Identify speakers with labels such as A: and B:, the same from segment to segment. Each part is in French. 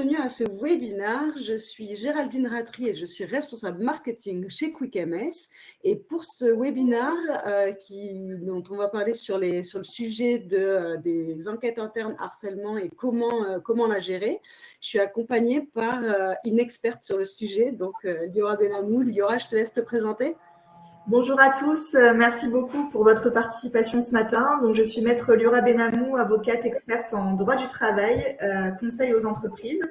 A: bienvenue à ce webinaire. Je suis Géraldine Ratry et je suis responsable marketing chez QuickMS. Et pour ce webinaire dont on va parler sur le sujet des enquêtes internes harcèlement et comment la gérer, je suis accompagnée par une experte sur le sujet, donc Liora Benamou. Liora, je te laisse te présenter.
B: Bonjour à tous, merci beaucoup pour votre participation ce matin. Donc, je suis maître Liora Benamou, avocate experte en droit du travail, conseil aux entreprises.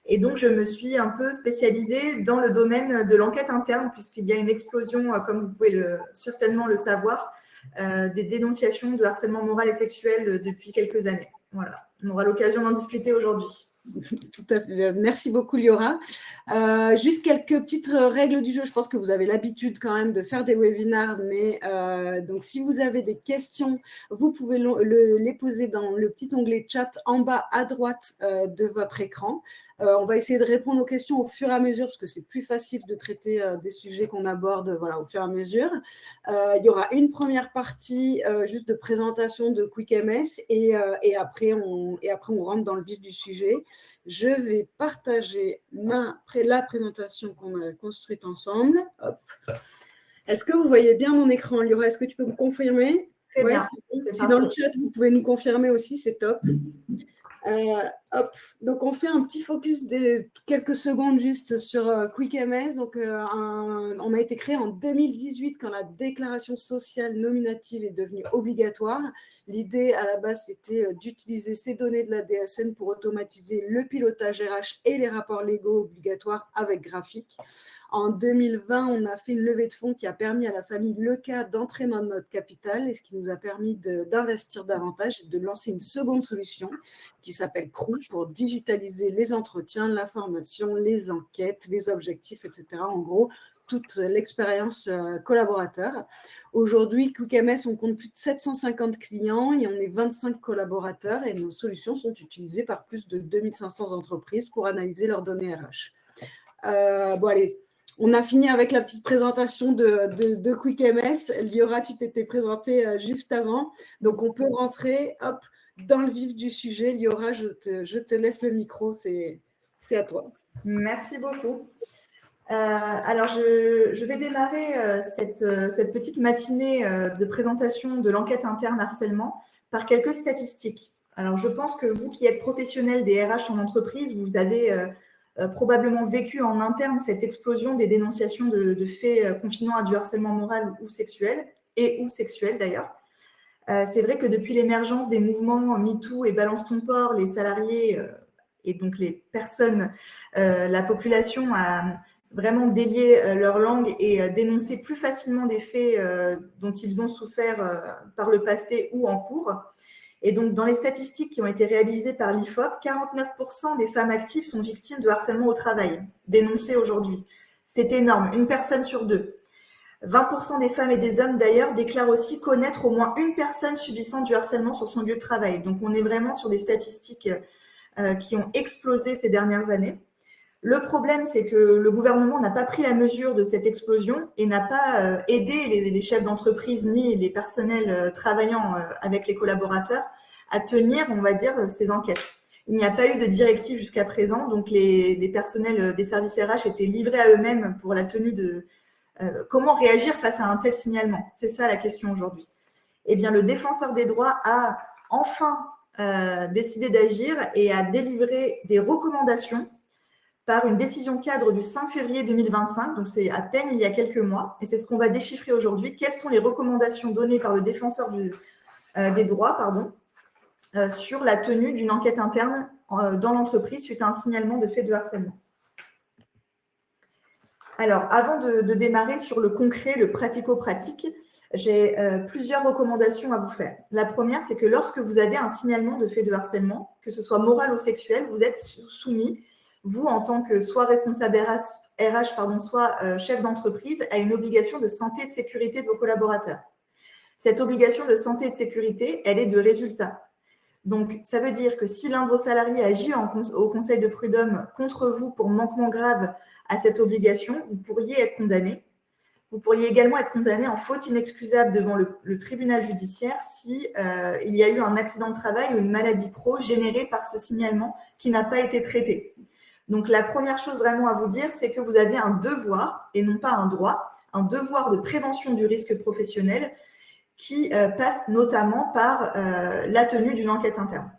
B: Et donc, je me suis un peu spécialisée dans le domaine de l'enquête interne, puisqu'il y a une explosion, comme vous pouvez certainement le savoir, des dénonciations de harcèlement moral et sexuel depuis quelques années. Voilà, on aura l'occasion d'en discuter aujourd'hui.
A: Tout à fait. Merci beaucoup, Liora. Juste quelques petites règles du jeu. Je pense que vous avez l'habitude quand même de faire des webinaires, mais donc si vous avez des questions, vous pouvez les poser dans le petit onglet chat en bas à droite de votre écran. On va essayer de répondre aux questions au fur et à mesure, parce que c'est plus facile de traiter des sujets qu'on aborde au fur et à mesure. Il y aura une première partie juste de présentation de QuickMS et après on rentre dans le vif du sujet. Je vais partager la présentation qu'on a construite ensemble. Hop. Est-ce que vous voyez bien mon écran, Liora? Est-ce que tu peux me confirmer?
B: Très bien.
A: Si dans le chat, vous pouvez nous confirmer aussi, c'est top. Hop. Donc, on fait un petit focus de quelques secondes juste sur QuickMS. Donc, on a été créé en 2018 quand la déclaration sociale nominative est devenue obligatoire. L'idée à la base, c'était d'utiliser ces données de la DSN pour automatiser le pilotage RH et les rapports légaux obligatoires avec graphique. En 2020, on a fait une levée de fonds qui a permis à la famille Leca d'entrer dans notre capital et ce qui nous a permis d'investir davantage et de lancer une seconde solution qui s'appelle Crew pour digitaliser les entretiens, la formation, les enquêtes, les objectifs, etc. En gros, toute l'expérience collaborateur. Aujourd'hui, QuickMS, on compte plus de 750 clients et on est 25 collaborateurs et nos solutions sont utilisées par plus de 2500 entreprises pour analyser leurs données RH. Bon, allez, on a fini avec la petite présentation de QuickMS. Liora, tu t'étais présentée juste avant. Donc, on peut rentrer dans le vif du sujet. Liora, je te laisse le micro. C'est à toi.
B: Merci beaucoup. Alors, je vais démarrer cette petite matinée de présentation de l'enquête interne harcèlement par quelques statistiques. Alors, je pense que vous qui êtes professionnels des RH en entreprise, vous avez probablement vécu en interne cette explosion des dénonciations de faits confinant à du harcèlement moral ou sexuel, ou sexuel d'ailleurs. C'est vrai que depuis l'émergence des mouvements MeToo et Balance ton port, les salariés et donc les personnes, la population a vraiment délié leur langue et dénoncer plus facilement des faits dont ils ont souffert par le passé ou en cours. Et donc, dans les statistiques qui ont été réalisées par l'IFOP, 49% des femmes actives sont victimes de harcèlement au travail, dénoncées aujourd'hui. C'est énorme, une personne sur deux. 20% des femmes et des hommes, d'ailleurs, déclarent aussi connaître au moins une personne subissant du harcèlement sur son lieu de travail. Donc, on est vraiment sur des statistiques qui ont explosé ces dernières années. Le problème, c'est que le gouvernement n'a pas pris la mesure de cette explosion et n'a pas aidé les chefs d'entreprise ni les personnels travaillant avec les collaborateurs à tenir, on va dire, ces enquêtes. Il n'y a pas eu de directive jusqu'à présent, donc les personnels des services RH étaient livrés à eux-mêmes pour la tenue de comment réagir face à un tel signalement. C'est ça la question aujourd'hui. Eh bien, le défenseur des droits a enfin décidé d'agir et a délivré des recommandations par une décision cadre du 5 février 2025, donc c'est à peine il y a quelques mois, et c'est ce qu'on va déchiffrer aujourd'hui. Quelles sont les recommandations données par le défenseur des droits sur la tenue d'une enquête interne dans l'entreprise suite à un signalement de fait de harcèlement? Alors, avant de démarrer sur le concret, le pratico-pratique, j'ai plusieurs recommandations à vous faire. La première, c'est que lorsque vous avez un signalement de fait de harcèlement, que ce soit moral ou sexuel, vous êtes soumis, vous, en tant que soit responsable RH, soit chef d'entreprise, à une obligation de santé et de sécurité de vos collaborateurs. Cette obligation de santé et de sécurité, elle est de résultat. Donc, ça veut dire que si l'un de vos salariés agit au conseil de prud'homme contre vous pour manquement grave à cette obligation, vous pourriez être condamné. Vous pourriez également être condamné en faute inexcusable devant le tribunal judiciaire si il y a eu un accident de travail ou une maladie pro générée par ce signalement qui n'a pas été traité. Donc, la première chose vraiment à vous dire, c'est que vous avez un devoir, et non pas un droit, un devoir de prévention du risque professionnel qui passe notamment par la tenue d'une enquête interne.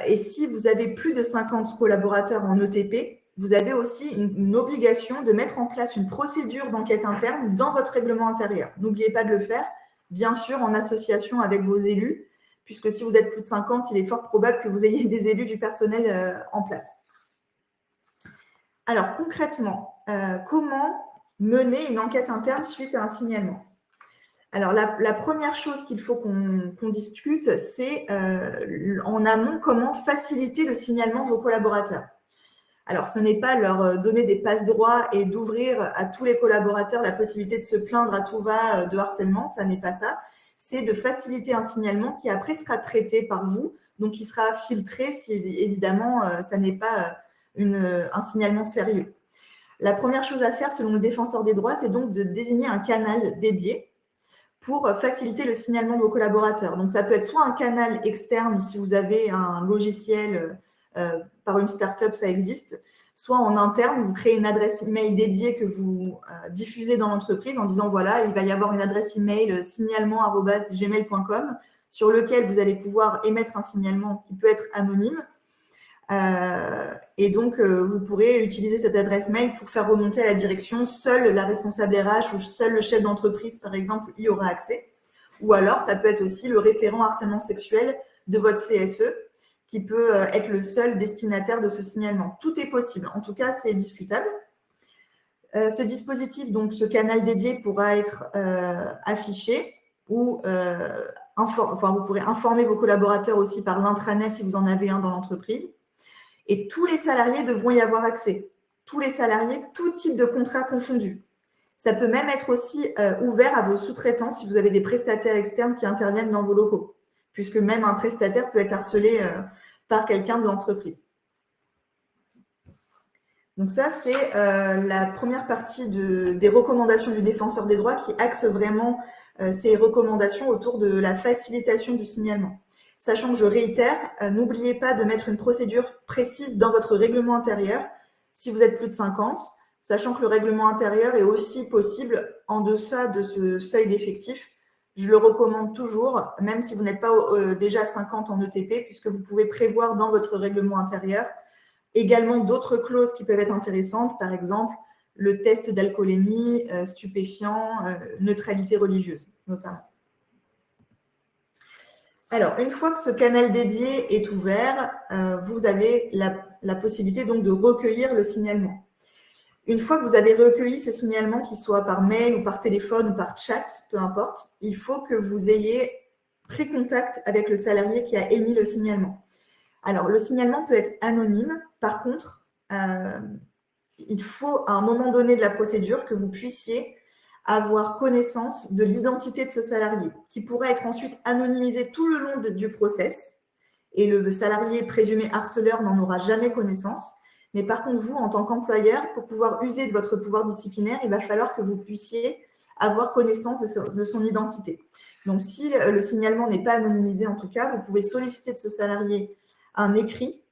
B: Et si vous avez plus de 50 collaborateurs en ETP, vous avez aussi une obligation de mettre en place une procédure d'enquête interne dans votre règlement intérieur. N'oubliez pas de le faire, bien sûr, en association avec vos élus, puisque si vous êtes plus de 50, il est fort probable que vous ayez des élus du personnel en place. Alors, concrètement, comment mener une enquête interne suite à un signalement? Alors, la première chose qu'il faut qu'on discute, c'est en amont comment faciliter le signalement de vos collaborateurs. Alors, ce n'est pas leur donner des passe-droits et d'ouvrir à tous les collaborateurs la possibilité de se plaindre à tout va de harcèlement, ça n'est pas ça. C'est de faciliter un signalement qui après sera traité par vous, donc qui sera filtré si évidemment ça n'est pas un signalement sérieux. La première chose à faire selon le défenseur des droits, c'est donc de désigner un canal dédié pour faciliter le signalement de vos collaborateurs. Donc, ça peut être soit un canal externe, si vous avez un logiciel par une start-up, ça existe, soit en interne, vous créez une adresse email dédiée que vous diffusez dans l'entreprise en disant, voilà, il va y avoir une adresse email signalement@gmail.com sur lequel vous allez pouvoir émettre un signalement qui peut être anonyme. Et donc, vous pourrez utiliser cette adresse mail pour faire remonter à la direction. Seule la responsable RH ou seul le chef d'entreprise, par exemple, y aura accès. Ou alors, ça peut être aussi le référent harcèlement sexuel de votre CSE qui peut être le seul destinataire de ce signalement. Tout est possible. En tout cas, c'est discutable. Ce dispositif, donc ce canal dédié pourra être affiché ou vous pourrez informer vos collaborateurs aussi par l'intranet si vous en avez un dans l'entreprise. Et tous les salariés devront y avoir accès. Tous les salariés, tout type de contrat confondu. Ça peut même être aussi ouvert à vos sous-traitants si vous avez des prestataires externes qui interviennent dans vos locaux, puisque même un prestataire peut être harcelé par quelqu'un de l'entreprise. Donc ça, c'est la première partie des recommandations du défenseur des droits qui axe vraiment ces recommandations autour de la facilitation du signalement. Sachant que je réitère, n'oubliez pas de mettre une procédure précise dans votre règlement intérieur si vous êtes plus de 50, sachant que le règlement intérieur est aussi possible en deçà de ce seuil d'effectif. Je le recommande toujours, même si vous n'êtes pas déjà 50 en ETP, puisque vous pouvez prévoir dans votre règlement intérieur également d'autres clauses qui peuvent être intéressantes, par exemple le test d'alcoolémie, stupéfiant, neutralité religieuse notamment. Alors, une fois que ce canal dédié est ouvert, vous avez la possibilité donc de recueillir le signalement. Une fois que vous avez recueilli ce signalement, qu'il soit par mail ou par téléphone ou par chat, peu importe, il faut que vous ayez pris contact avec le salarié qui a émis le signalement. Alors, le signalement peut être anonyme. Par contre, il faut à un moment donné de la procédure que vous puissiez avoir connaissance de l'identité de ce salarié, qui pourrait être ensuite anonymisé tout le long du process. Et le salarié présumé harceleur n'en aura jamais connaissance. Mais par contre, vous, en tant qu'employeur, pour pouvoir user de votre pouvoir disciplinaire, il va falloir que vous puissiez avoir connaissance de son identité. Donc, si le signalement n'est pas anonymisé, en tout cas, vous pouvez solliciter de ce salarié un écrit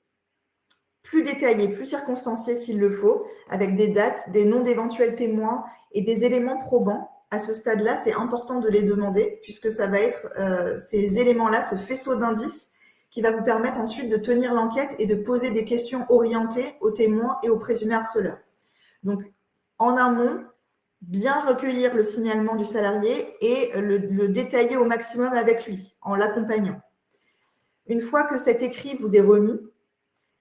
B: plus détaillé, plus circonstancié s'il le faut, avec des dates, des noms d'éventuels témoins et des éléments probants. À ce stade-là, c'est important de les demander puisque ça va être ces éléments-là, ce faisceau d'indices qui va vous permettre ensuite de tenir l'enquête et de poser des questions orientées aux témoins et aux présumés harceleurs. Donc, en amont, bien recueillir le signalement du salarié et le détailler au maximum avec lui, en l'accompagnant. Une fois que cet écrit vous est remis,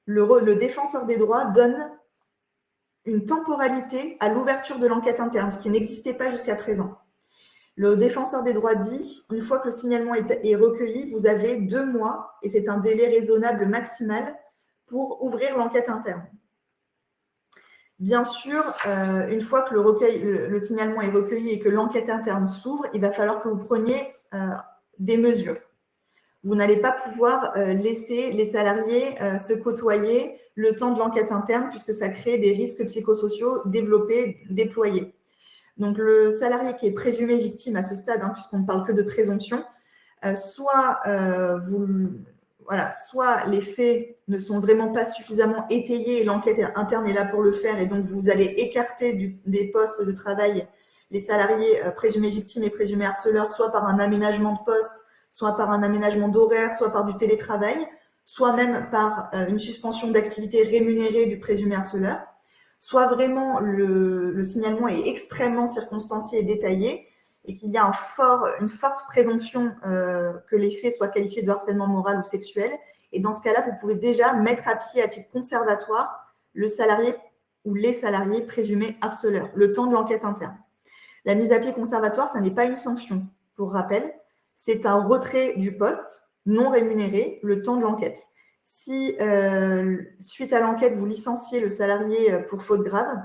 B: le défenseur des droits donne une temporalité à l'ouverture de l'enquête interne, ce qui n'existait pas jusqu'à présent. Le défenseur des droits dit, une fois que le signalement est recueilli, vous avez 2 mois, et c'est un délai raisonnable maximal pour ouvrir l'enquête interne. Bien sûr, une fois que le signalement est recueilli et que l'enquête interne s'ouvre, il va falloir que vous preniez des mesures. Vous n'allez pas pouvoir laisser les salariés se côtoyer le temps de l'enquête interne puisque ça crée des risques psychosociaux développés, déployés. Donc, le salarié qui est présumé victime à ce stade, puisqu'on ne parle que de présomption, soit voilà, soit les faits ne sont vraiment pas suffisamment étayés et l'enquête interne est là pour le faire, et donc vous allez écarter des postes de travail les salariés présumés victimes et présumés harceleurs, soit par un aménagement de poste, soit par un aménagement d'horaire, soit par du télétravail, soit même par une suspension d'activité rémunérée du présumé harceleur, soit vraiment le signalement est extrêmement circonstancié et détaillé, et qu'il y a une forte présomption que les faits soient qualifiés de harcèlement moral ou sexuel. Et dans ce cas-là, vous pouvez déjà mettre à pied à titre conservatoire le salarié ou les salariés présumés harceleurs, le temps de l'enquête interne. La mise à pied conservatoire, ça n'est pas une sanction, pour rappel, c'est un retrait du poste non rémunéré le temps de l'enquête. Si, suite à l'enquête, vous licenciez le salarié pour faute grave,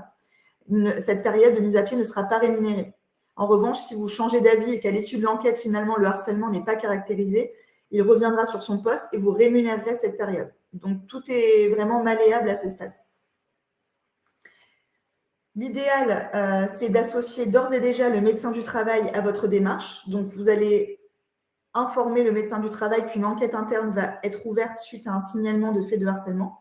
B: cette période de mise à pied ne sera pas rémunérée. En revanche, si vous changez d'avis et qu'à l'issue de l'enquête, finalement, le harcèlement n'est pas caractérisé, il reviendra sur son poste et vous rémunérerez cette période. Donc, tout est vraiment malléable à ce stade. L'idéal, c'est d'associer d'ores et déjà le médecin du travail à votre démarche. Donc, vous allez informer le médecin du travail qu'une enquête interne va être ouverte suite à un signalement de fait de harcèlement.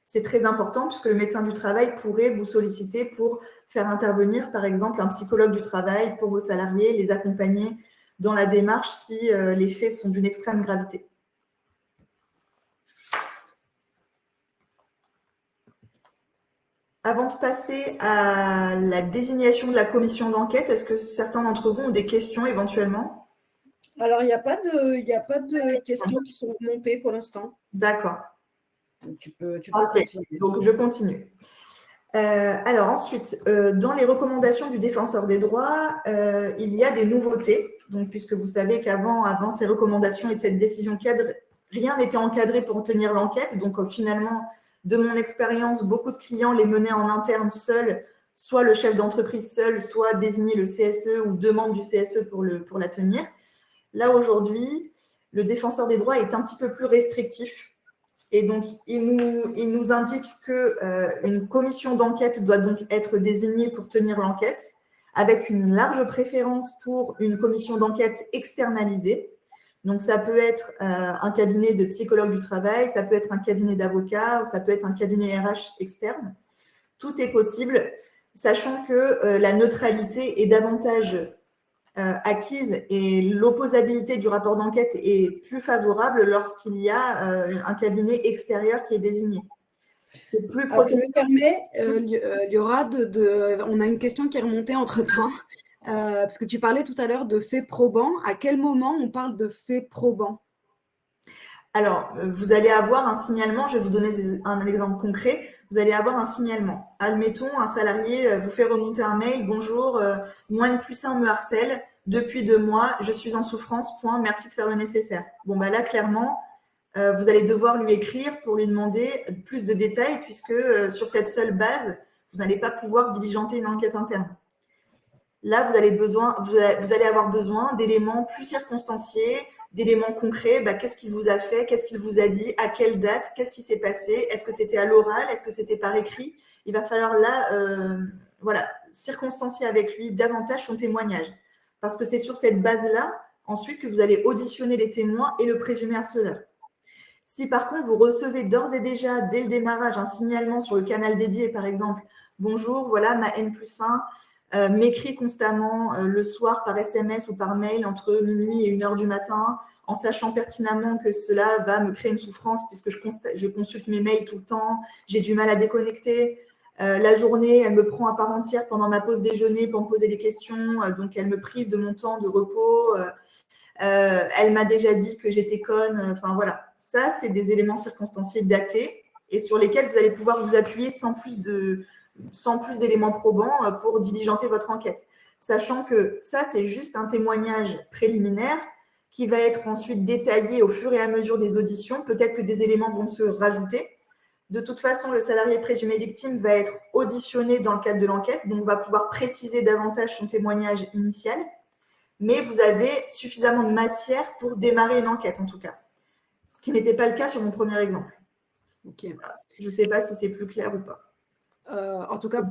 B: C'est très important puisque le médecin du travail pourrait vous solliciter pour faire intervenir, par exemple, un psychologue du travail pour vos salariés, les accompagner dans la démarche si les faits sont d'une extrême gravité. Avant de passer à la désignation de la commission d'enquête, est-ce que certains d'entre vous ont des questions éventuellement?
A: Alors, il n'y a pas de questions qui sont remontées pour l'instant.
B: D'accord.
A: Tu peux
B: Okay.
A: continuer.
B: Donc, je continue. Alors ensuite, dans les recommandations du défenseur des droits, il y a des nouveautés. Donc, puisque vous savez qu'avant ces recommandations et de cette décision cadre, rien n'était encadré pour tenir l'enquête. Donc, finalement, de mon expérience, beaucoup de clients les menaient en interne seuls, soit le chef d'entreprise seul, soit désigner le CSE ou deux membres du CSE pour la tenir. Là, aujourd'hui, le défenseur des droits est un petit peu plus restrictif. Et donc, il nous indique qu'une commission d'enquête doit donc être désignée pour tenir l'enquête, avec une large préférence pour une commission d'enquête externalisée. Donc, ça peut être un cabinet de psychologue du travail, ça peut être un cabinet d'avocats, ça peut être un cabinet RH externe. Tout est possible, sachant que la neutralité est davantage acquise et l'opposabilité du rapport d'enquête est plus favorable lorsqu'il y a un cabinet extérieur qui est désigné.
A: Alors, je me permets, Liora, on a une question qui est remontée entre-temps, parce que tu parlais tout à l'heure de faits probants. À quel moment on parle de faits probants?
B: Alors, vous allez avoir un signalement, je vais vous donner un exemple concret. Vous allez avoir un signalement. Admettons, un salarié vous fait remonter un mail. Bonjour, moi N plus 1 me harcèle. Depuis 2 mois, je suis en souffrance, point, merci de faire le nécessaire. Bon, bah là, clairement, vous allez devoir lui écrire pour lui demander plus de détails puisque sur cette seule base, vous n'allez pas pouvoir diligenter une enquête interne. Là, vous allez avoir besoin d'éléments plus circonstanciés, d'éléments concrets. Bah, qu'est-ce qu'il vous a fait? Qu'est-ce qu'il vous a dit? À quelle date? Qu'est-ce qui s'est passé? Est-ce que c'était à l'oral? Est-ce que c'était par écrit? Il va falloir là, circonstancier avec lui davantage son témoignage. Parce que c'est sur cette base-là, ensuite, que vous allez auditionner les témoins et le présumé harceleur. Si par contre, vous recevez d'ores et déjà, dès le démarrage, un signalement sur le canal dédié, par exemple, bonjour, voilà, ma N plus 1 m'écrit constamment le soir par SMS ou par mail entre minuit et 1h du matin, en sachant pertinemment que cela va me créer une souffrance puisque je consulte mes mails tout le temps, j'ai du mal à déconnecter. La journée, elle me prend à part entière pendant ma pause déjeuner pour me poser des questions, donc elle me prive de mon temps de repos. Elle m'a déjà dit que j'étais conne. Enfin, voilà. Ça, c'est des éléments circonstanciés datés et sur lesquels vous allez pouvoir vous appuyer sans plus d'éléments probants pour diligenter votre enquête. Sachant que ça, c'est juste un témoignage préliminaire qui va être ensuite détaillé au fur et à mesure des auditions. Peut-être que des éléments vont se rajouter. De toute façon, le salarié présumé victime va être auditionné dans le cadre de l'enquête, donc va pouvoir préciser davantage son témoignage initial. Mais vous avez suffisamment de matière pour démarrer une enquête, en tout cas. Ce qui n'était pas le cas sur mon premier exemple.
A: Okay.
B: Je ne sais pas si c'est plus clair ou pas.
A: En tout cas,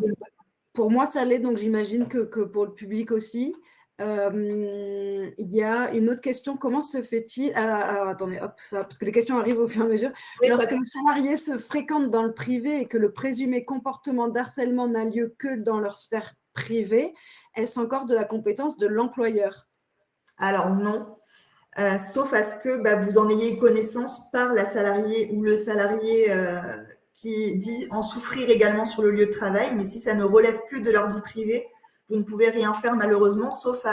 A: pour moi, ça l'est, donc j'imagine que pour le public aussi. Il y a une autre question. Comment se fait-il… alors, attendez, hop, ça, parce que les questions arrivent au fur et à mesure.
B: Oui,
A: Lorsque le salarié se fréquente dans le privé et que le présumé comportement d'harcèlement n'a lieu que dans leur sphère privée, est-ce encore de la compétence de l'employeur?
B: Alors non, sauf à ce que vous en ayez connaissance par la salariée ou le salarié qui dit en souffrir également sur le lieu de travail. Mais si ça ne relève que de leur vie privée, vous ne pouvez rien faire malheureusement, sauf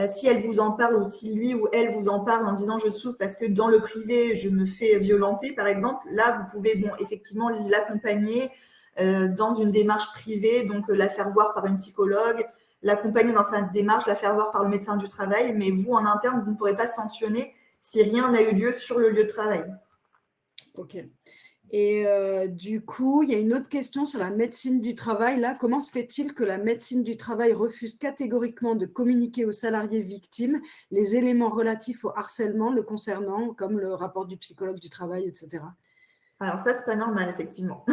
B: si elle vous en parle ou si lui ou elle vous en parle en disant je souffre parce que dans le privé je me fais violenter par exemple. Là vous pouvez effectivement l'accompagner dans une démarche privée, donc la faire voir par une psychologue, l'accompagner dans sa démarche, la faire voir par le médecin du travail, mais vous en interne vous ne pourrez pas sanctionner si rien n'a eu lieu sur le lieu de travail.
A: Ok. Et du coup, il y a une autre question sur la médecine du travail. Là, comment se fait-il que la médecine du travail refuse catégoriquement de communiquer aux salariés victimes les éléments relatifs au harcèlement le concernant, comme le rapport du psychologue du travail, etc.
B: Alors ça, c'est pas normal, effectivement.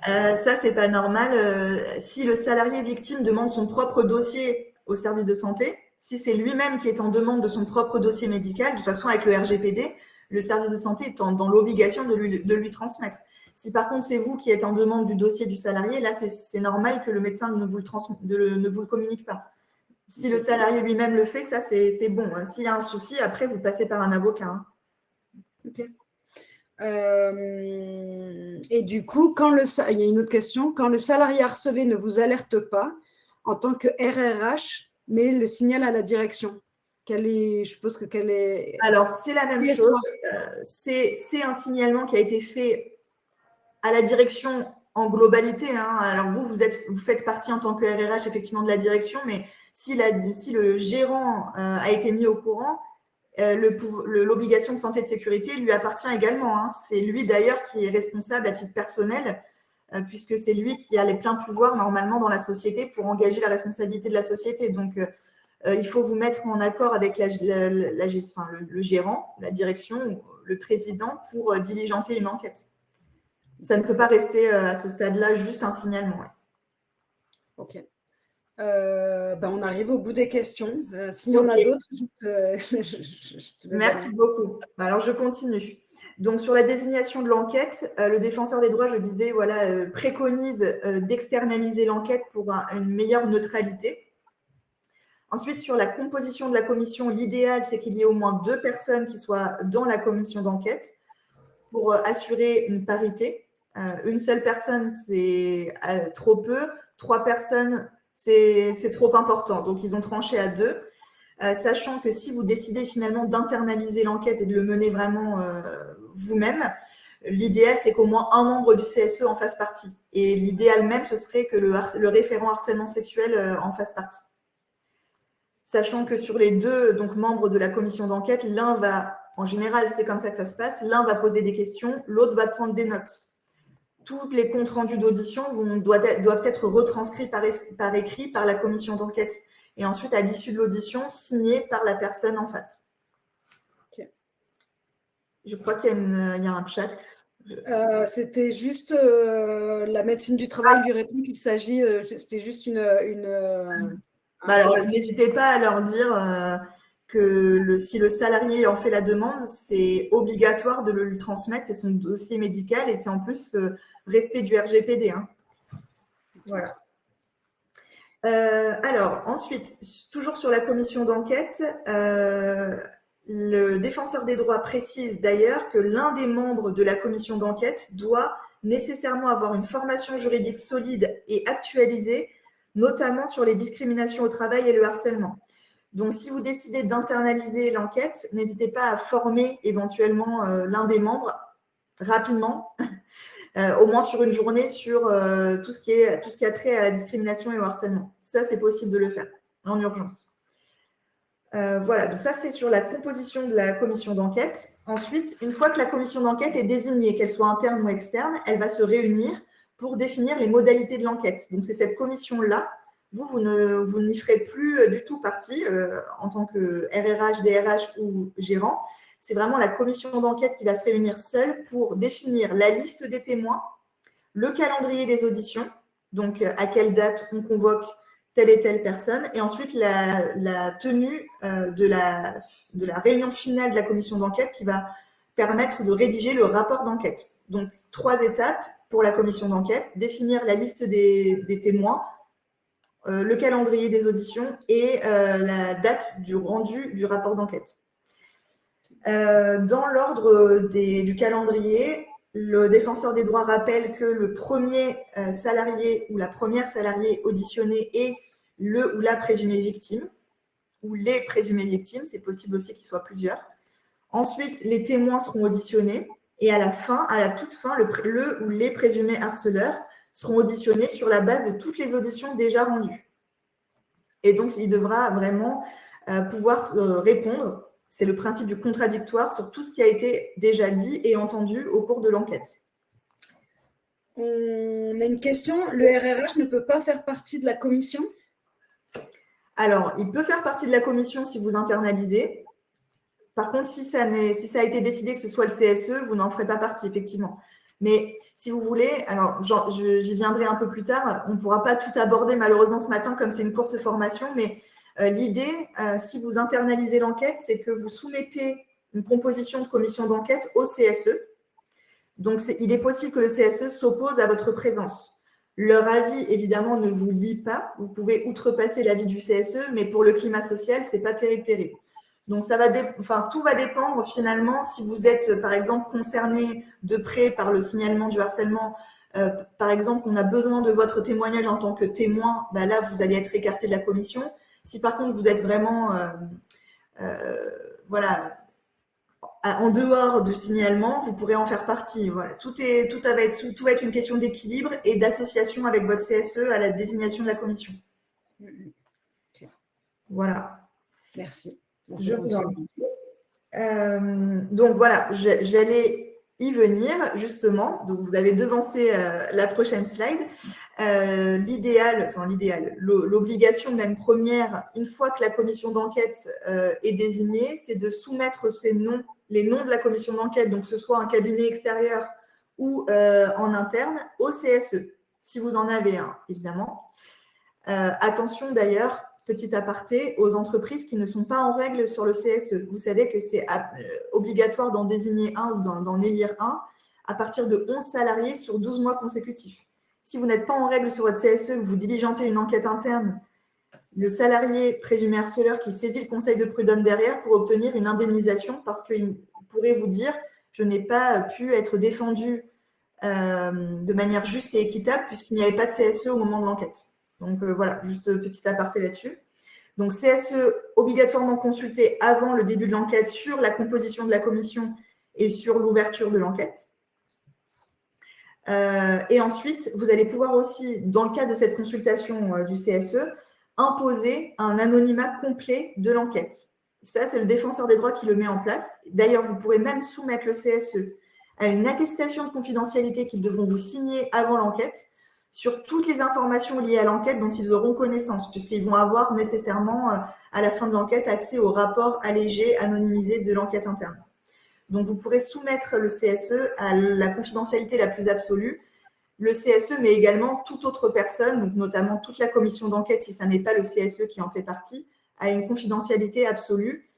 B: Ça, c'est pas normal. Si le salarié victime demande son propre dossier au service de santé, si c'est lui-même qui est en demande de son propre dossier médical, de toute façon, avec le RGPD, le service de santé est dans l'obligation de lui transmettre. Si par contre, c'est vous qui êtes en demande du dossier du salarié, là, c'est normal que le médecin ne vous le communique pas. Si le salarié lui-même le fait, ça, c'est bon. S'il y a un souci, après, vous passez par un avocat. Hein.
A: Ok. Et du coup, il y a une autre question. Quand le salarié harcelé ne vous alerte pas, en tant que RRH, mais le signale à la direction, je suppose que quelle est…
B: Alors, c'est la même chose. C'est un signalement qui a été fait à la direction en globalité. Hein. Alors, vous faites partie en tant que RRH, effectivement, de la direction, mais si le gérant a été mis au courant, l'obligation de santé et de sécurité lui appartient également. Hein. C'est lui, d'ailleurs, qui est responsable à titre personnel, puisque c'est lui qui a les pleins pouvoirs, normalement, dans la société pour engager la responsabilité de la société. Donc, il faut vous mettre en accord avec le gérant, la direction, le président pour diligenter une enquête. Ça ne peut pas rester à ce stade-là juste un signalement. Ouais.
A: Ok. On arrive au bout des questions. S'il y en a d'autres,
B: Merci beaucoup. Alors, je continue. Donc, sur la désignation de l'enquête, le défenseur des droits, je disais, préconise d'externaliser l'enquête pour une meilleure neutralité. Ensuite, sur la composition de la commission, l'idéal, c'est qu'il y ait au moins 2 personnes qui soient dans la commission d'enquête pour assurer une parité. Une seule personne, c'est trop peu. 3 personnes, c'est trop important. Donc, ils ont tranché à 2. Sachant que si vous décidez finalement d'internaliser l'enquête et de le mener vraiment vous-même, l'idéal, c'est qu'au moins un membre du CSE en fasse partie. Et l'idéal même, ce serait que le référent harcèlement sexuel en fasse partie. Sachant que sur les 2 membres de la commission d'enquête, l'un va, en général, c'est comme ça que ça se passe, l'un va poser des questions, l'autre va prendre des notes. Tous les comptes rendus d'audition doivent être retranscrits par écrit par la commission d'enquête. Et ensuite, à l'issue de l'audition, signés par la personne en face. Okay. Je crois qu'il y a un chat.
A: C'était juste la médecine du travail lui répond qu'il s'agit, c'était juste
B: alors, n'hésitez pas à leur dire que si le salarié en fait la demande, c'est obligatoire de le lui transmettre, c'est son dossier médical et c'est en plus respect du RGPD. Hein. Voilà. Alors, ensuite, toujours sur la commission d'enquête, le défenseur des droits précise d'ailleurs que l'un des membres de la commission d'enquête doit nécessairement avoir une formation juridique solide et actualisée, notamment sur les discriminations au travail et le harcèlement. Donc, si vous décidez d'internaliser l'enquête, n'hésitez pas à former éventuellement l'un des membres rapidement, au moins sur une journée, sur tout ce qui a trait à la discrimination et au harcèlement. Ça, c'est possible de le faire en urgence. Voilà, donc ça, c'est sur la composition de la commission d'enquête. Ensuite, une fois que la commission d'enquête est désignée, qu'elle soit interne ou externe, elle va se réunir pour définir les modalités de l'enquête. Donc, c'est cette commission-là. Vous n'y ferez plus du tout partie en tant que RRH, DRH ou gérant. C'est vraiment la commission d'enquête qui va se réunir seule pour définir la liste des témoins, le calendrier des auditions, donc à quelle date on convoque, telle et telle personne, et ensuite la tenue de la réunion finale de la commission d'enquête qui va permettre de rédiger le rapport d'enquête. Donc, 3 étapes pour la commission d'enquête: définir la liste des témoins, le calendrier des auditions et la date du rendu du rapport d'enquête. Dans l'ordre du calendrier, le défenseur des droits rappelle que le premier salarié ou la première salariée auditionnée est le ou la présumée victime, ou les présumées victimes, c'est possible aussi qu'il soit plusieurs. Ensuite, les témoins seront auditionnés et à la toute fin, le ou les présumés harceleurs seront auditionnés sur la base de toutes les auditions déjà rendues. Et donc, il devra vraiment pouvoir répondre. C'est le principe du contradictoire sur tout ce qui a été déjà dit et entendu au cours de l'enquête.
A: On a une question. Le RRH ne peut pas faire partie de la commission?
B: Alors, il peut faire partie de la commission si vous internalisez. Par contre, si ça a été décidé que ce soit le CSE, vous n'en ferez pas partie, effectivement. Mais si vous voulez, alors j'y viendrai un peu plus tard, on ne pourra pas tout aborder malheureusement ce matin comme c'est une courte formation, mais l'idée, si vous internalisez l'enquête, c'est que vous soumettez une composition de commission d'enquête au CSE. Donc, il est possible que le CSE s'oppose à votre présence. Leur avis, évidemment, ne vous lie pas. Vous pouvez outrepasser l'avis du CSE, mais pour le climat social, ce n'est pas terrible. Donc, tout va dépendre finalement si vous êtes, par exemple, concerné de près par le signalement du harcèlement. Par exemple, on a besoin de votre témoignage en tant que témoin, là, vous allez être écarté de la commission. Si par contre, vous êtes vraiment en dehors du signalement, vous pourrez en faire partie. Voilà. Tout va être une question d'équilibre et d'association avec votre CSE à la désignation de la commission.
A: Okay.
B: Voilà.
A: Merci.
B: Je vous en prie. Donc voilà, j'allais y venir justement. Donc vous avez devancé la prochaine slide. L'obligation même première, une fois que la commission d'enquête est désignée, c'est de soumettre les noms de la commission d'enquête, donc que ce soit un cabinet extérieur ou en interne, au CSE, si vous en avez un, évidemment. Attention d'ailleurs, petit aparté, aux entreprises qui ne sont pas en règle sur le CSE. Vous savez que c'est obligatoire d'en désigner un ou d'en élire un à partir de 11 salariés sur 12 mois consécutifs. Si vous n'êtes pas en règle sur votre CSE, que vous diligentez une enquête interne, le salarié présumé harceleur qui saisit le conseil de prud'homme derrière pour obtenir une indemnisation parce qu'il pourrait vous dire « je n'ai pas pu être défendu de manière juste et équitable puisqu'il n'y avait pas de CSE au moment de l'enquête ». Donc voilà, juste petit aparté là-dessus. Donc CSE obligatoirement consulté avant le début de l'enquête sur la composition de la commission et sur l'ouverture de l'enquête. Et ensuite, vous allez pouvoir aussi, dans le cadre de cette consultation du CSE, imposer un anonymat complet de l'enquête. Ça, c'est le défenseur des droits qui le met en place. D'ailleurs, vous pourrez même soumettre le CSE à une attestation de confidentialité qu'ils devront vous signer avant l'enquête sur toutes les informations liées à l'enquête dont ils auront connaissance, puisqu'ils vont avoir nécessairement, à la fin de l'enquête, accès au rapport allégé, anonymisé de l'enquête interne. Donc, vous pourrez soumettre le CSE à la confidentialité la plus absolue. Le CSE, mais également toute autre personne, donc notamment toute la commission d'enquête, si ce n'est pas le CSE qui en fait partie, à une confidentialité absolue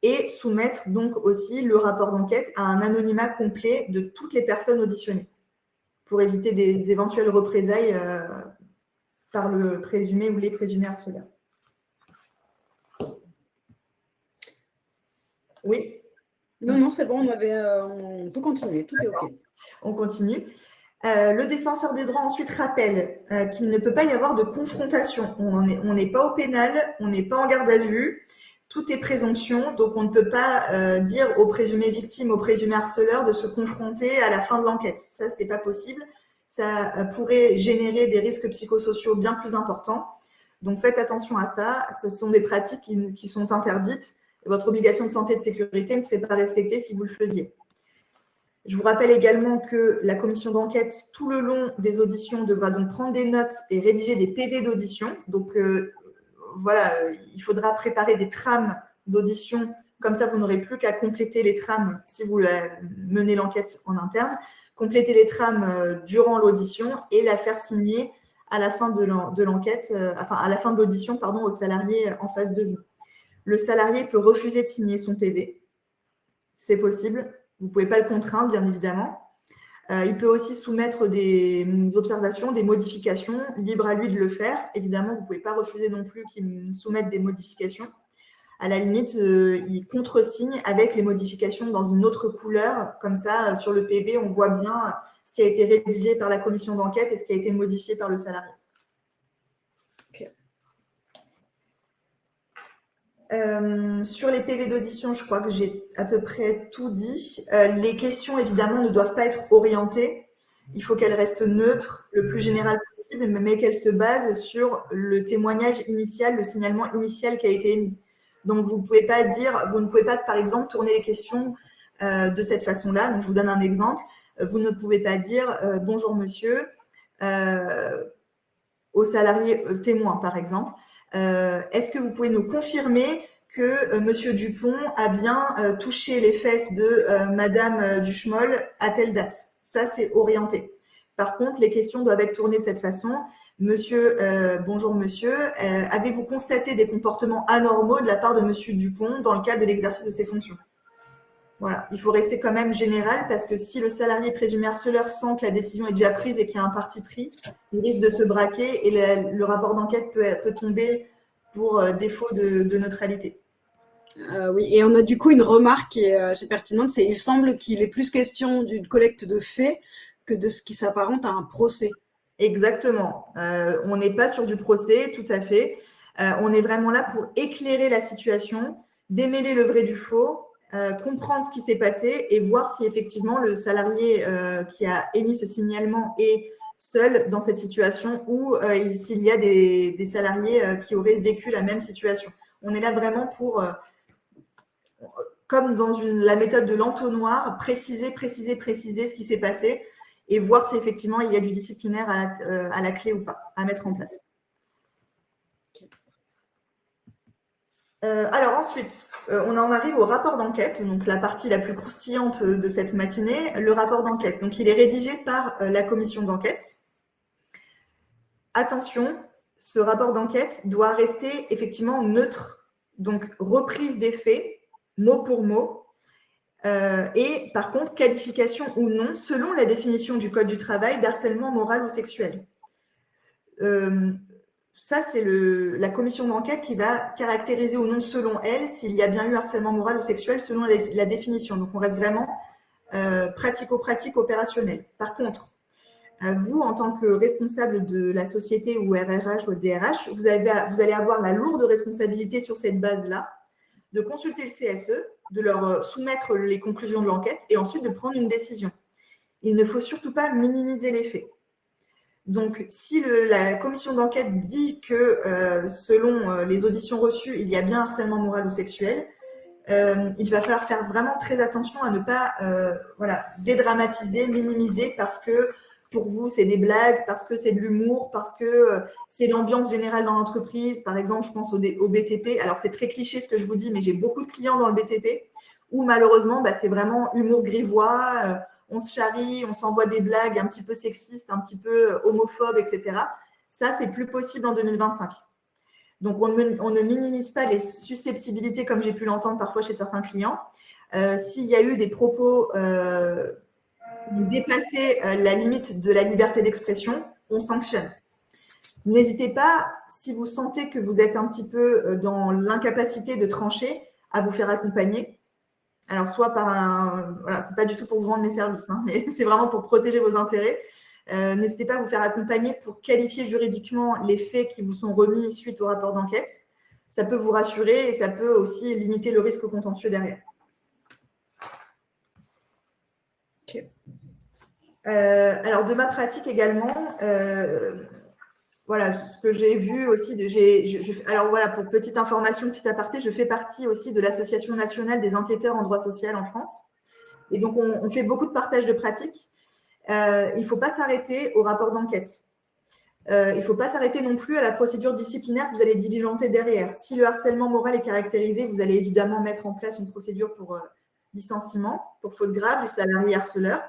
B: et soumettre donc aussi le rapport d'enquête à un anonymat complet de toutes les personnes auditionnées pour éviter des éventuelles représailles par le présumé ou les présumés harceleurs. Oui.
A: Non, c'est bon, on peut continuer, tout est OK.
B: On continue. Le défenseur des droits ensuite rappelle qu'il ne peut pas y avoir de confrontation. On n'est pas au pénal, on n'est pas en garde à vue, tout est présomption, donc on ne peut pas dire aux présumés victimes, aux présumés harceleurs de se confronter à la fin de l'enquête. Ça, c'est pas possible. Ça pourrait générer des risques psychosociaux bien plus importants. Donc faites attention à ça. Ce sont des pratiques qui sont interdites. Votre obligation de santé et de sécurité ne serait pas respectée si vous le faisiez. Je vous rappelle également que la commission d'enquête, tout le long des auditions, devra donc prendre des notes et rédiger des PV d'audition. Donc, voilà, il faudra préparer des trames d'audition. Comme ça, vous n'aurez plus qu'à compléter les trames si vous menez l'enquête en interne. Compléter les trames durant l'audition et la faire signer à la fin de l'enquête, à la fin de l'audition, pardon, au salarié en face de vous. Le salarié peut refuser de signer son PV. C'est possible. Vous ne pouvez pas le contraindre, bien évidemment. Il peut aussi soumettre des observations, des modifications, libre à lui de le faire. Évidemment, vous ne pouvez pas refuser non plus qu'il soumette des modifications. À la limite, il contresigne avec les modifications dans une autre couleur. Comme ça, sur le PV, on voit bien ce qui a été rédigé par la commission d'enquête et ce qui a été modifié par le salarié.
A: Okay.
B: Sur les PV d'audition, je crois que j'ai à peu près tout dit. Les questions, évidemment, ne doivent pas être orientées. Il faut qu'elles restent neutres, le plus général possible, mais qu'elles se basent sur le témoignage initial, le signalement initial qui a été émis. Donc, vous ne pouvez pas, par exemple, tourner les questions de cette façon-là. Donc, je vous donne un exemple. Vous ne pouvez pas dire « Bonjour, monsieur » au salarié témoin, par exemple. Est-ce que vous pouvez nous confirmer que monsieur Dupont a bien touché les fesses de madame Duchemol à telle date? Ça, c'est orienté. Par contre, les questions doivent être tournées de cette façon. Monsieur, bonjour monsieur, avez-vous constaté des comportements anormaux de la part de monsieur Dupont dans le cadre de l'exercice de ses fonctions? Voilà, il faut rester quand même général parce que si le salarié présumé harceleur sent que la décision est déjà prise et qu'il y a un parti pris, il risque de se braquer et le rapport d'enquête peut tomber pour défaut de neutralité.
A: Oui, et on a du coup une remarque qui est assez pertinente, c'est il semble qu'il est plus question d'une collecte de faits que de ce qui s'apparente à un procès.
B: Exactement. On n'est pas sur du procès, tout à fait. On est vraiment là pour éclairer la situation, démêler le vrai du faux, comprendre ce qui s'est passé et voir si effectivement le salarié qui a émis ce signalement est seul dans cette situation ou s'il y a des salariés qui auraient vécu la même situation. On est là vraiment pour, comme dans la méthode de l'entonnoir, préciser ce qui s'est passé et voir si effectivement il y a du disciplinaire à la clé ou pas, à mettre en place. Alors ensuite, on en arrive au rapport d'enquête, donc la partie la plus croustillante de cette matinée, le rapport d'enquête. Donc il est rédigé par la commission d'enquête. Attention, ce rapport d'enquête doit rester effectivement neutre, donc reprise des faits, mot pour mot, et par contre, qualification ou non, selon la définition du Code du travail, d'harcèlement moral ou sexuel. Ça, c'est la commission d'enquête qui va caractériser ou non, selon elle, s'il y a bien eu harcèlement moral ou sexuel selon la définition. Donc, on reste vraiment pratico-pratique opérationnel. Par contre, vous, en tant que responsable de la société ou RRH ou DRH, vous allez avoir la lourde responsabilité sur cette base-là de consulter le CSE, de leur soumettre les conclusions de l'enquête et ensuite de prendre une décision. Il ne faut surtout pas minimiser les faits. Donc, si la commission d'enquête dit que, selon les auditions reçues, il y a bien harcèlement moral ou sexuel, il va falloir faire vraiment très attention à ne pas dédramatiser, minimiser, parce que pour vous, c'est des blagues, parce que c'est de l'humour, parce que c'est l'ambiance générale dans l'entreprise. Par exemple, je pense au BTP. Alors, c'est très cliché ce que je vous dis, mais j'ai beaucoup de clients dans le BTP où malheureusement, c'est vraiment humour grivois. On se charrie, on s'envoie des blagues un petit peu sexistes, un petit peu homophobes, etc. Ça, c'est plus possible en 2025. Donc, on ne minimise pas les susceptibilités comme j'ai pu l'entendre parfois chez certains clients. S'il y a eu des propos qui ont dépassé la limite de la liberté d'expression, on sanctionne. N'hésitez pas, si vous sentez que vous êtes un petit peu dans l'incapacité de trancher, à vous faire accompagner. Alors, soit par c'est pas du tout pour vous vendre mes services, hein, mais c'est vraiment pour protéger vos intérêts. N'hésitez pas à vous faire accompagner pour qualifier juridiquement les faits qui vous sont remis suite au rapport d'enquête. Ça peut vous rassurer et ça peut aussi limiter le risque contentieux derrière.
A: Ok.
B: Alors, de ma pratique également, voilà, ce que j'ai vu aussi, alors voilà, pour petite information, petit aparté, je fais partie aussi de l'Association nationale des enquêteurs en droit social en France. Et donc, on fait beaucoup de partage de pratiques. Il ne faut pas s'arrêter au rapport d'enquête. Il ne faut pas s'arrêter non plus à la procédure disciplinaire que vous allez diligenter derrière. Si le harcèlement moral est caractérisé, vous allez évidemment mettre en place une procédure pour licenciement, pour faute grave du salarié harceleur.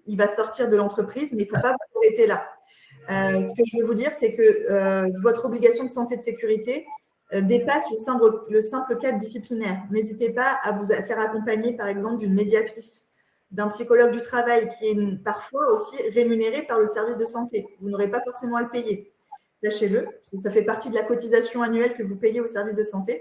B: Il va sortir de l'entreprise, mais il ne faut pas vous arrêter là. Ce que je veux vous dire, c'est que votre obligation de santé et de sécurité dépasse le simple cadre disciplinaire. N'hésitez pas à vous faire accompagner, par exemple, d'une médiatrice, d'un psychologue du travail qui est parfois aussi rémunéré par le service de santé. Vous n'aurez pas forcément à le payer. Sachez-le, ça fait partie de la cotisation annuelle que vous payez au service de santé.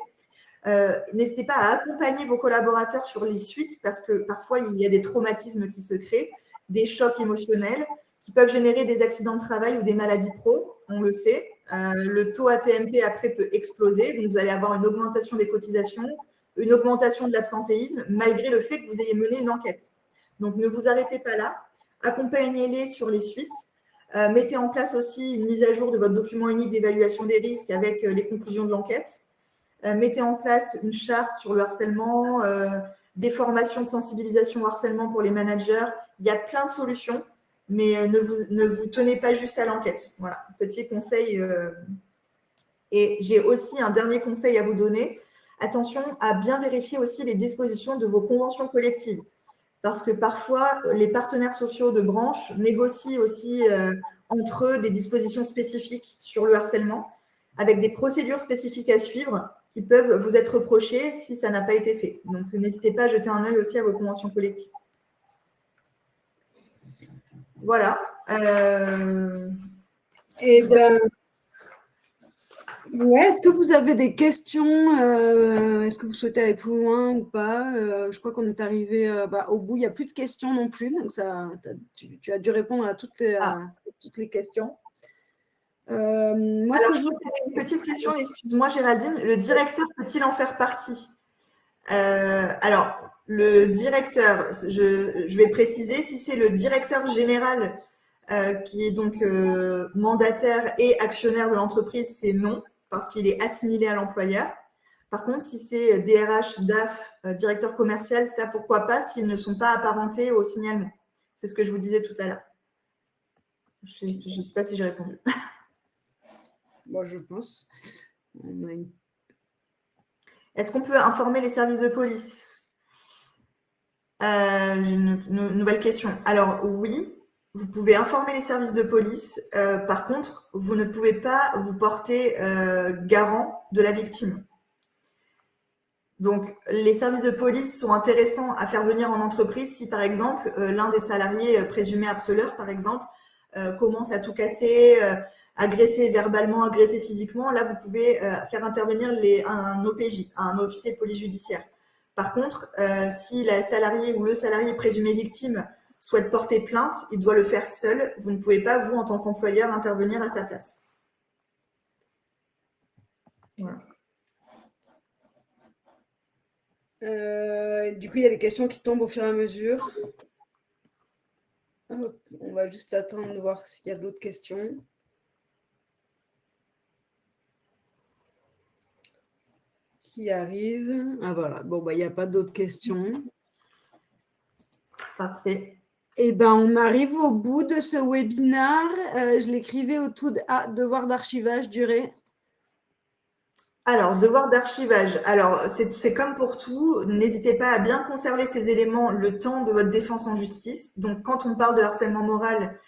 B: N'hésitez pas à accompagner vos collaborateurs sur les suites parce que parfois, il y a des traumatismes qui se créent, des chocs émotionnels qui peuvent générer des accidents de travail ou des maladies pro, on le sait. Le taux AT-MP après peut exploser, donc vous allez avoir une augmentation des cotisations, une augmentation de l'absentéisme, malgré le fait que vous ayez mené une enquête. Donc, ne vous arrêtez pas là, accompagnez-les sur les suites. Mettez en place aussi une mise à jour de votre document unique d'évaluation des risques avec les conclusions de l'enquête. Mettez en place une charte sur le harcèlement, des formations de sensibilisation au harcèlement pour les managers. Il y a plein de solutions, mais ne vous tenez pas juste à l'enquête. Voilà, petit conseil. Et j'ai aussi un dernier conseil à vous donner. Attention à bien vérifier aussi les dispositions de vos conventions collectives. Parce que parfois, les partenaires sociaux de branche négocient aussi entre eux des dispositions spécifiques sur le harcèlement, avec des procédures spécifiques à suivre qui peuvent vous être reprochées si ça n'a pas été fait. Donc, n'hésitez pas à jeter un œil aussi à vos conventions collectives. Voilà.
A: Et ben, ouais, est-ce que vous avez des questions? Est-ce que vous souhaitez aller plus loin ou pas? Je crois qu'on est arrivé au bout. Il n'y a plus de questions non plus. Donc tu as dû répondre à toutes les questions.
B: Moi, alors, je veux une petite question. Excuse-moi, Géraldine. Le directeur peut-il en faire partie? Alors, le directeur, je vais préciser, si c'est le directeur général qui est donc mandataire et actionnaire de l'entreprise, c'est non, parce qu'il est assimilé à l'employeur. Par contre, si c'est DRH, DAF, directeur commercial, ça pourquoi pas s'ils ne sont pas apparentés au signalement. C'est ce que je vous disais tout à l'heure. Je ne sais pas si j'ai répondu.
A: Moi, je pense.
B: Est-ce qu'on peut informer les services de police? Une nouvelle question. Alors, oui, vous pouvez informer les services de police. Par contre, vous ne pouvez pas vous porter garant de la victime. Donc, les services de police sont intéressants à faire venir en entreprise si, par exemple, l'un des salariés présumés harceleurs, par exemple, commence à tout casser, agresser verbalement, agresser physiquement. Là, vous pouvez faire intervenir un OPJ, un officier de police judiciaire. Par contre, si la salariée ou le salarié présumé victime souhaite porter plainte, il doit le faire seul. Vous ne pouvez pas, vous, en tant qu'employeur, intervenir à sa place. Voilà.
A: Du coup, il y a des questions qui tombent au fur et à mesure. Hop, on va juste attendre de voir s'il y a d'autres questions. Qui arrivent. Ah voilà, bon, il n'y a pas d'autres questions.
B: Parfait.
A: Eh ben, on arrive au bout de ce webinaire. Je l'écrivais au tout devoir d'archivage, durée.
B: Alors, devoir d'archivage. Alors, c'est comme pour tout. N'hésitez pas à bien conserver ces éléments le temps de votre défense en justice. Donc, quand on parle de harcèlement moral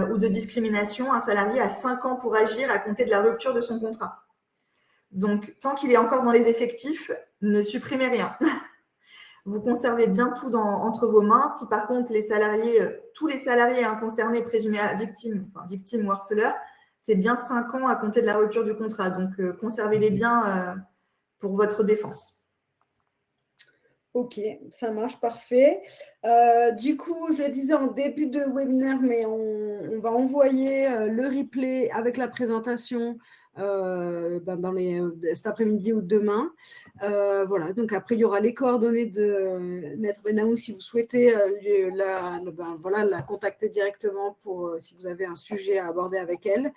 B: ou de discrimination, un salarié a 5 ans pour agir à compter de la rupture de son contrat. Donc, tant qu'il est encore dans les effectifs, ne supprimez rien. Vous conservez bien tout entre vos mains. Si par contre, tous les salariés concernés présumés victimes ou harceleurs, c'est bien 5 ans à compter de la rupture du contrat. Donc, conservez-les bien pour votre défense.
A: Ok, ça marche, parfait. Du coup, je le disais en début de webinaire, mais on va envoyer le replay avec la présentation cet après-midi ou demain. Voilà, donc après, il y aura les coordonnées de Maître Benamou si vous souhaitez la contacter directement pour si vous avez un sujet à aborder avec elle.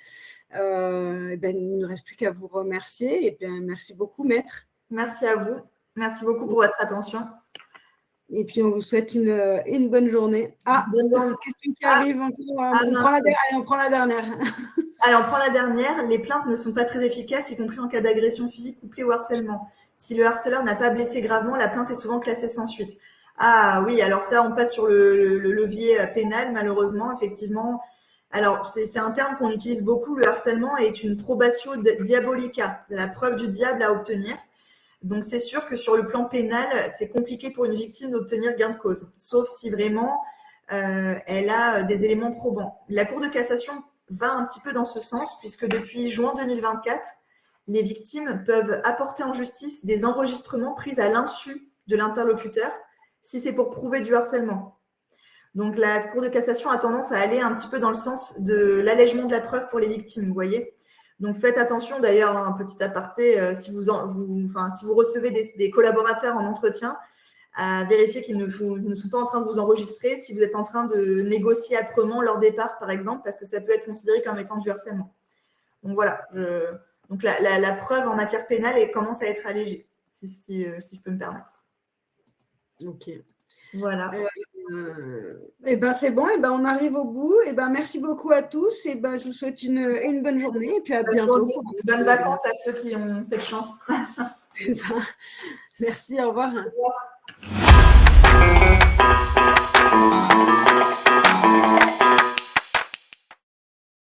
A: Il ne nous reste plus qu'à vous remercier. Et bien, merci beaucoup, Maître.
B: Merci à vous. Merci beaucoup pour votre attention.
A: Et puis, on vous souhaite une bonne journée. Petite question qui arrive encore. On prend la dernière.
B: Allez, on prend la dernière. Les plaintes ne sont pas très efficaces, y compris en cas d'agression physique couplée au harcèlement. Si le harceleur n'a pas blessé gravement, la plainte est souvent classée sans suite. Ah oui, alors ça, on passe sur le levier pénal, malheureusement, effectivement. Alors, c'est un terme qu'on utilise beaucoup. Le harcèlement est une probatio diabolica, la preuve du diable à obtenir. Donc, c'est sûr que sur le plan pénal, c'est compliqué pour une victime d'obtenir gain de cause, sauf si vraiment elle a des éléments probants. La Cour de cassation va un petit peu dans ce sens, puisque depuis juin 2024, les victimes peuvent apporter en justice des enregistrements pris à l'insu de l'interlocuteur si c'est pour prouver du harcèlement. Donc, la Cour de cassation a tendance à aller un petit peu dans le sens de l'allègement de la preuve pour les victimes, vous voyez. Donc, faites attention, d'ailleurs, un petit aparté, si vous recevez des collaborateurs en entretien, à vérifier qu'ils ne sont pas en train de vous enregistrer si vous êtes en train de négocier âprement leur départ, par exemple, parce que ça peut être considéré comme étant du harcèlement. Donc, voilà. Donc, la preuve en matière pénale commence à être allégée, si je peux me permettre.
A: Ok.
B: Voilà.
A: Et ben c'est bon, et ben on arrive au bout. Et ben merci beaucoup à tous. Et ben je vous souhaite une bonne journée et puis à bientôt.
B: Bonnes vacances à ceux qui ont cette chance.
A: C'est ça. Merci, au revoir.
B: Au revoir.